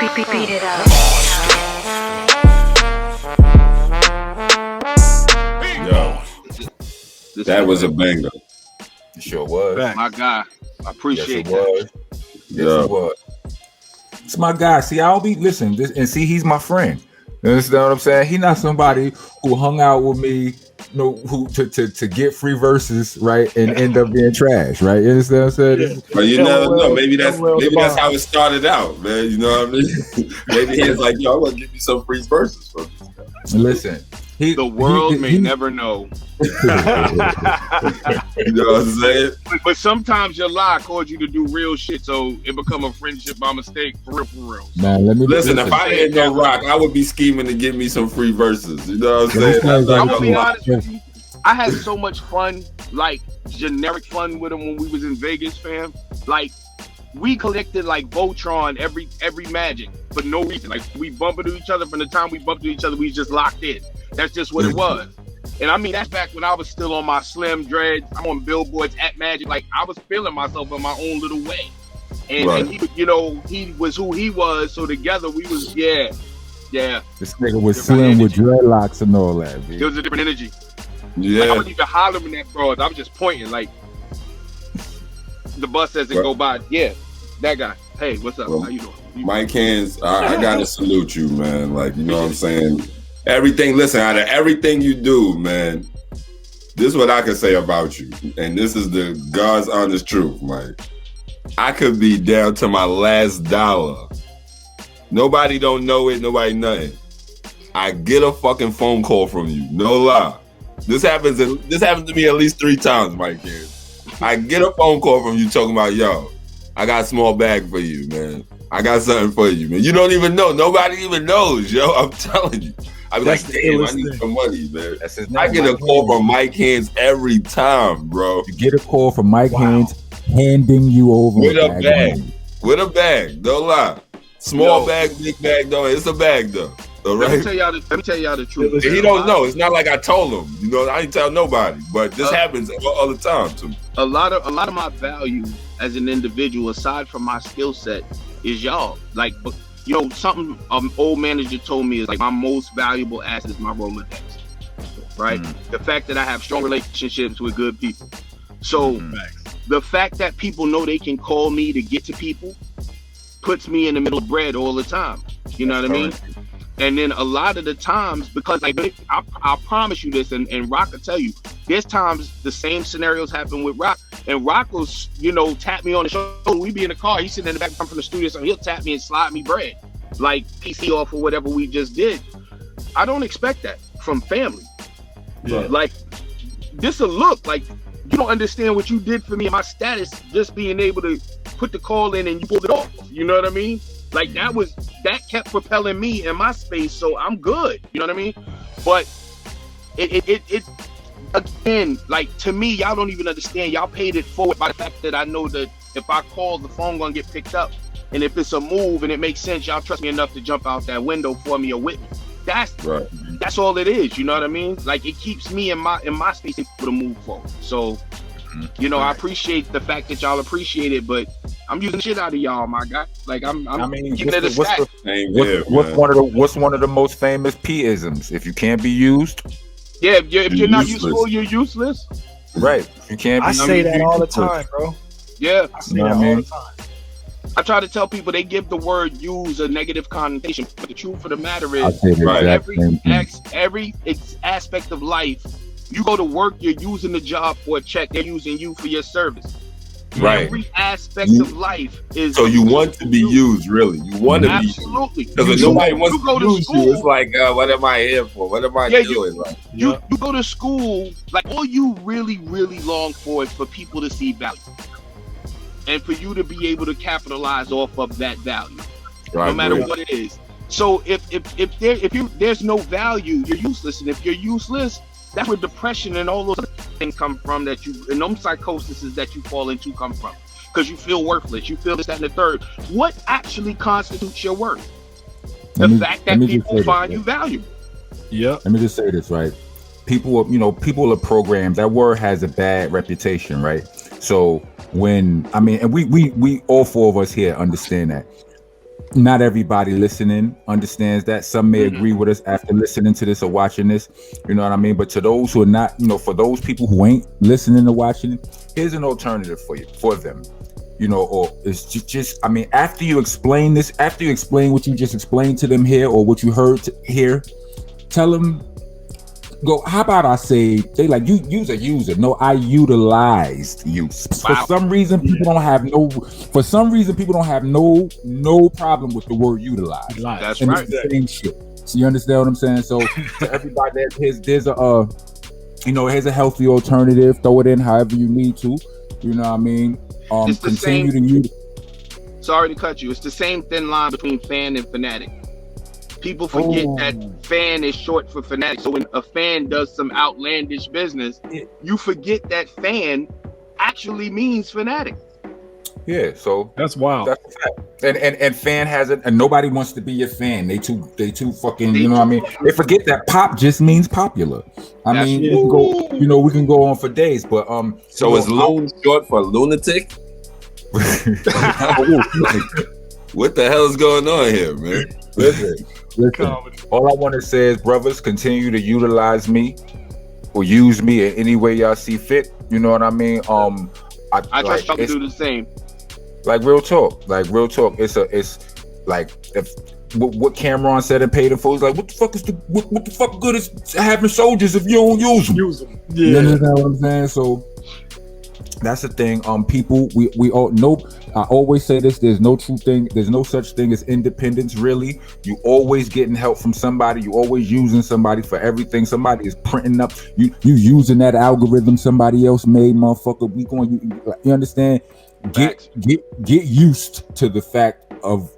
Beat it up. Yo, that was a banger. It sure was. My guy, I appreciate that. Yes, it was. It's my guy. See, I'll be and see, he's my friend. You understand what I'm saying? He's not somebody who hung out with me, who to get free verses, right, and end up being trash, right? You understand what I'm saying? Yeah. But you never know. Maybe that's how it started out, man. You know what I mean? Maybe he's like, yo, I'm gonna give you some free verses from this guy. Listen. The world may never know. You know what I'm saying? But sometimes your lie caused you to do real shit, so it become a friendship by mistake, for real. Man, listen. If I didn't know Rock, I would be scheming to give me some free verses. You know what I'm saying? I'm gonna be honest with you. I had so much fun, like generic fun with him when we was in Vegas, fam. Like we collected like Voltron every Magic for no reason. Like we bumped into each other. From the time we bumped into each other, we just locked in. That's just what it was. And I mean, that's back when I was still on my slim dreads. I'm on billboards at Magic. Like I was feeling myself in my own little way. And he, he was who he was. So together we was, yeah. This nigga was slim with dreadlocks and all that. It was a different energy. Yeah. Like, I wasn't even hollering at broads. I was just pointing like the bus as it go by. Yeah, that guy. Hey, what's up? How you doing? Mike Handz, I gotta salute you, man. Like, you know what I'm saying? Everything, listen, out of everything you do, man, this is what I can say about you. And this is the God's honest truth, Mike. I could be down to my last dollar. Nobody don't know it, nobody nothing. I get a fucking phone call from you. No lie. This happens to me at least 3 times, Mike Handz. I get a phone call from you talking about, yo, I got a small bag for you, man. I got something for you, man. You don't even know. Nobody even knows, yo. I'm telling you. I be like, damn, I need some money, man. I get a call from Mike Handz every time, bro. You get a call from Mike Handz handing you over with a bag. With a bag, don't lie. Small bag, big bag, though. It's a bag, though. All right? Let me tell y'all the truth. He don't know. It's not like I told him. You know, I ain't tell nobody. But this happens all the time to me. A lot of my value as an individual, aside from my skill set, is y'all. Like, something old manager told me is like my most valuable asset is my Rolodex, right? The fact that I have strong relationships with good people. So the fact that people know they can call me to get to people puts me in the middle of bread all the time. You know what I mean? And then a lot of the times, because like I promise you this, and Rock will tell you, there's times the same scenarios happen with Rock, and Rock will, tap me on the shoulder. We be in the car, he's sitting in the back, come from the studio, so he'll tap me and slide me bread, like PC off or whatever we just did. I don't expect that from family. Yeah. Like, this a look, like, you don't understand what you did for me and my status, just being able to put the call in and you pulled it off. You know what I mean? Like, that kept propelling me in my space, so I'm good. You know what I mean? But it again, like, to me, y'all don't even understand. Y'all paid it forward by the fact that I know that if I call, the phone gonna get picked up, and if it's a move and it makes sense, y'all trust me enough to jump out that window for me or with me. That's all it is. You know what I mean? Like, it keeps me in my space able to move forward. So, I appreciate the fact that y'all appreciate it, but I'm using shit out of y'all, my guy. Like, I'm giving it a stack. What's one of the most famous P-isms? If you can't be used, if you're not useful, you're useless. Right. You can't be. I say that all the time, bro. Yeah, I say that all the time. I try to tell people they give the word use a negative connotation, but the truth of the matter is, every aspect of life, you go to work, you're using the job for a check, they're using you for your service. Right. Every aspect of life is. So you want to be used, really? You want to be absolutely. Because if nobody wants to use you, it's like, what am I here for? What am I doing? You go to school, like, all you really, really long for is for people to see value, and for you to be able to capitalize off of that value, no matter what it is. So if there's no value, you're useless, and if you're useless, that's where depression and all those things come from, and them psychoses that you fall into come from, because you feel worthless, you feel this, that, and the third. What actually constitutes your worth? The fact that people find you valuable. Yeah. Let me just say this, right? People are programmed. That word has a bad reputation, right? So and we all 4 of us here understand that. not everybody listening understands that. Some may agree with us after listening to this or watching this. You know what I mean? But to those who are not, for those people who ain't listening or watching it, here's an alternative for them. Or it's just I mean, after you explain what you just explained to them here or what you heard here, tell them, how about I say, they like, you use a user. No, I utilized use. For some reason, people don't have no problem with the word utilize. That's and right. It's the same shit. So you understand what I'm saying? So to everybody, there's a healthy alternative. Throw it in however you need to. You know what I mean? It's the Continue same. to use. Sorry to cut you. It's the same thin line between fan and fanatic. People forget that fan is short for fanatic. So when a fan does some outlandish business, you forget that fan actually means fanatic. Yeah, so that's wild. That's a fact. And fan has it, and nobody wants to be your fan. They too fucking. You know what I mean? They forget that pop just means popular. I mean, we can go on for days, but So is loon short for lunatic? What the hell is going on here, man? Listen. All I want to say is, brothers, continue to utilize me or use me in any way y'all see fit. You know what I mean? I trust y'all to do the same. Like real talk. It's like if what Cameron said and paid him for. He's like, what the fuck good is having soldiers if you don't use them? Yeah. You understand what I'm saying? So that's the thing. People, we all know. I always say this: there's no such thing as independence. Really, you always getting help from somebody. You always using somebody for everything. Somebody is printing up. You using that algorithm somebody else made, motherfucker. You understand? Get used to the fact of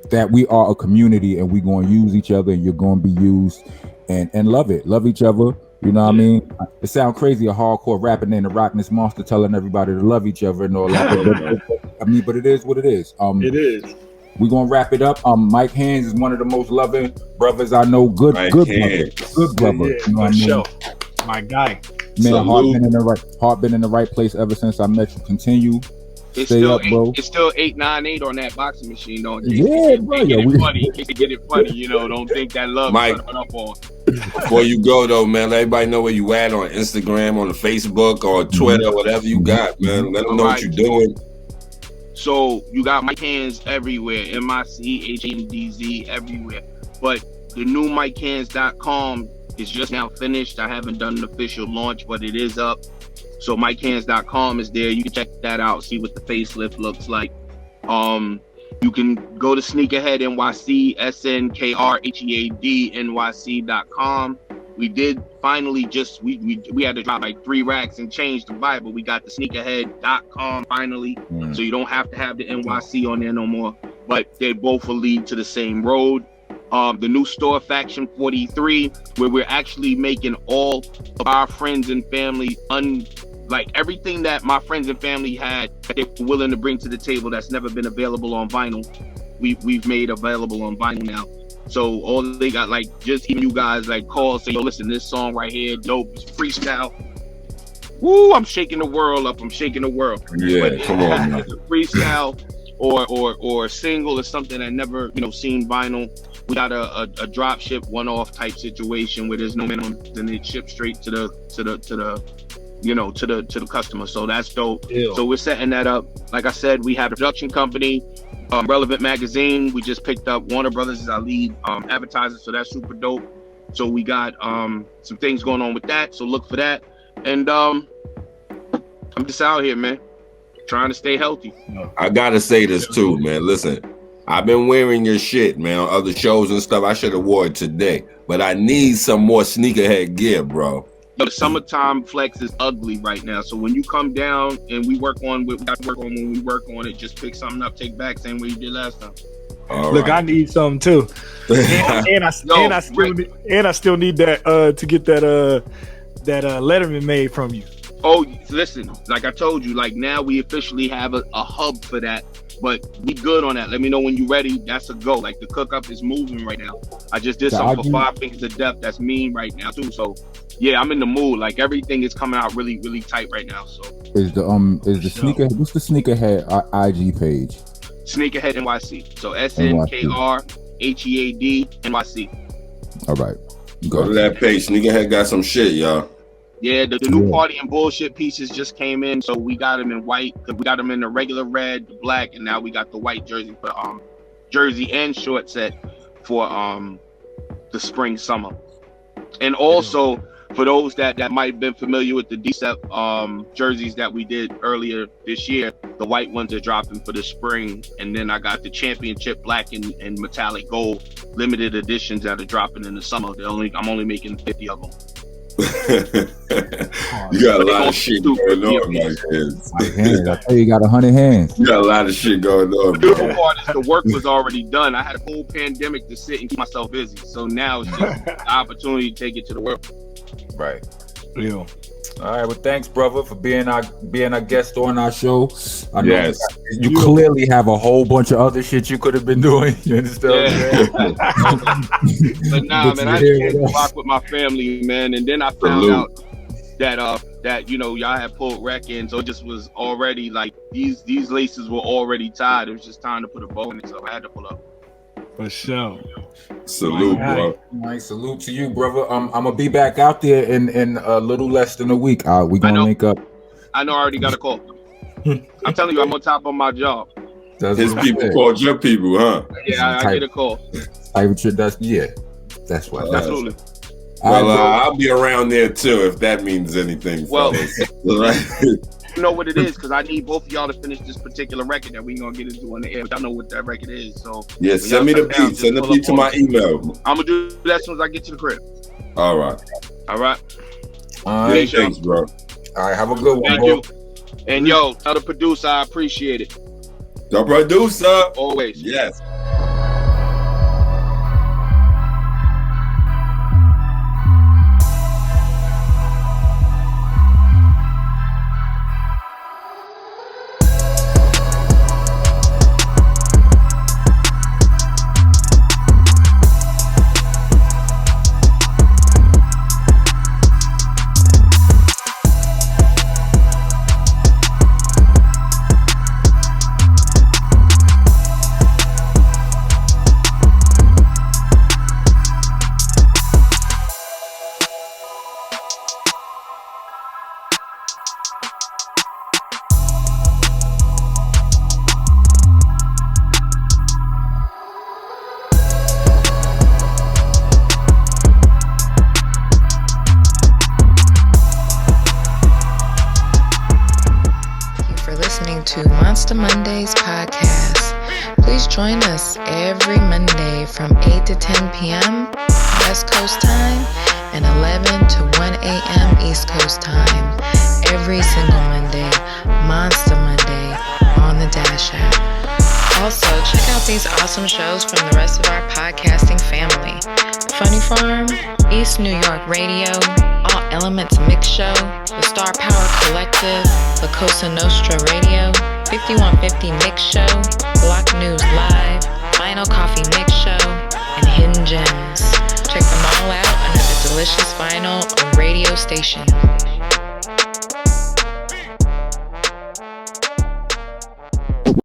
that we are a community and we're going to use each other and you're going to be used and love each other. You know what I mean? It sounds crazy, a hardcore rapper named the Rockness Monsta telling everybody to love each other and all that. But it is what it is. It is. We're gonna wrap it up. Mike Handz is one of the most loving brothers I know. Good brother. Yeah, you know what I mean? My guy. Man, heart been in the right place ever since I met you. Continue. It's still 898 on that boxing machine, don't you? Yeah, bro. Get it funny, Don't think that love Mike, is up on. Before you go though, man, let everybody know where you at on Instagram, on the Facebook, or Twitter, whatever you got, man. Let them know what you're doing. So you got Mike Handz everywhere, MICHANDZ everywhere. But the new MikeHandz.com is just now finished. I haven't done an official launch, but it is up. So MikeHandz.com is there. You can check that out, see what the facelift looks like. You can go to Sneakerhead NYC, SNKRHEAD NYC.com. We did finally we had to drop like 3 racks and change the vibe, but we got the sneakerhead.com finally. So you don't have to have the NYC on there no more, but they both will lead to the same road. The new store, Faction 43, where we're actually making all of our friends and family like everything that my friends and family had that they were willing to bring to the table that's never been available on vinyl, we've made available on vinyl now. So all they got, like, just even you guys like call, say, yo, listen, this song right here, dope, it's freestyle. Woo, I'm shaking the world up. Yeah, but come on, man. It's a freestyle or a single or something that never, seen vinyl. We got a drop ship one-off type situation where there's no minimum, then it ships straight to the customer. So that's dope. Ew. So we're setting that up. Like I said, we have a production company, Relevant Magazine. We just picked up Warner Brothers as our lead advertiser, so that's super dope. So we got some things going on with that, so look for that. And I'm just out here, man, trying to stay healthy. I gotta say this too, man. Listen, I've been wearing your shit, man, on other shows and stuff. I should have wore it today, but I need some more sneakerhead gear, bro. The summertime flex is ugly right now. So when you come down and we work on when we work on it, just pick something up, take back, same way you did last time. Look, right. I need some too. and I still need that to get that Letterman made from you. Oh, listen, like I told you, like now we officially have a hub for that. But be good on that. Let me know when you're ready. That's a go. Like the cook up is moving right now. I just did something for 5 Fingers of Death that's mean right now too. So yeah, I'm in the mood. Like everything is coming out really, really tight right now. So is the sneaker? What's the Sneakerhead IG page? Sneakerhead NYC. So SNKRHEAD NYC. All right. Go to that page. Sneakerhead got some shit, y'all. Yeah, the new party and bullshit pieces just came in, so we got them in white. We got them in the regular red, the black, and now we got the white jersey for jersey and short set for the spring summer. And also for those that might have been familiar with the DCEP jerseys that we did earlier this year, the white ones are dropping for the spring, and then I got the championship black and metallic gold limited editions that are dropping in the summer. I'm only making 50 of them. You got a lot of shit going on, my hands. I tell you, got 100 hands. You got a lot of shit going on. The beautiful part is the work was already done. I had a whole pandemic to sit and keep myself busy. So now it's just the opportunity to take it to the world. Right. Yeah. All right. Well, thanks, brother, for being our guest on our show. I know Yes. you clearly have a whole bunch of other shit you could have been doing. You understand? Yeah. But nah, man, I just rock with my family, man. And then I found out that y'all had pulled wreck in, so it just was already like these laces were already tied. It was just time to put a bow in it, so I had to pull up. For sure. Salute, bro. Nice salute to you, brother. I'm gonna be back out there in a little less than a week. We gonna link up. I know I already got a call. I'm telling you, I'm on top of my job. His people called your people, huh? Yeah, I get a call. That's what. Absolutely. Well, I'll be around there too if that means anything. Well, right. You know what it is, because I need both of y'all to finish this particular record that we gonna get into on the air. But I know what that record is, so yeah. Send me the beat. Send the beat to my email. I'm gonna do that as soon as I get to the crib. All right. Thanks, bro. All right. Have a good one. Thank you. And yo, tell the producer I appreciate it. The producer. Always. Yes. To Monsta Mondayz Podcast. Please join us every Monday from 8 to 10 p.m. West Coast time and 11 to 1 a.m. East Coast time. Every single Monday, Monsta Monday on the Dash app. Also, check out these awesome shows from the rest of our podcasting family. Funny Farm, East New York Radio, All Elements Mix Show, The Star Power Collective, La Cosa Nostra Radio, 5150 Mix Show, Block News Live, Vinyl Coffee Mix Show, and Hidden Gems. Check them all out under the Delicious Vinyl radio station.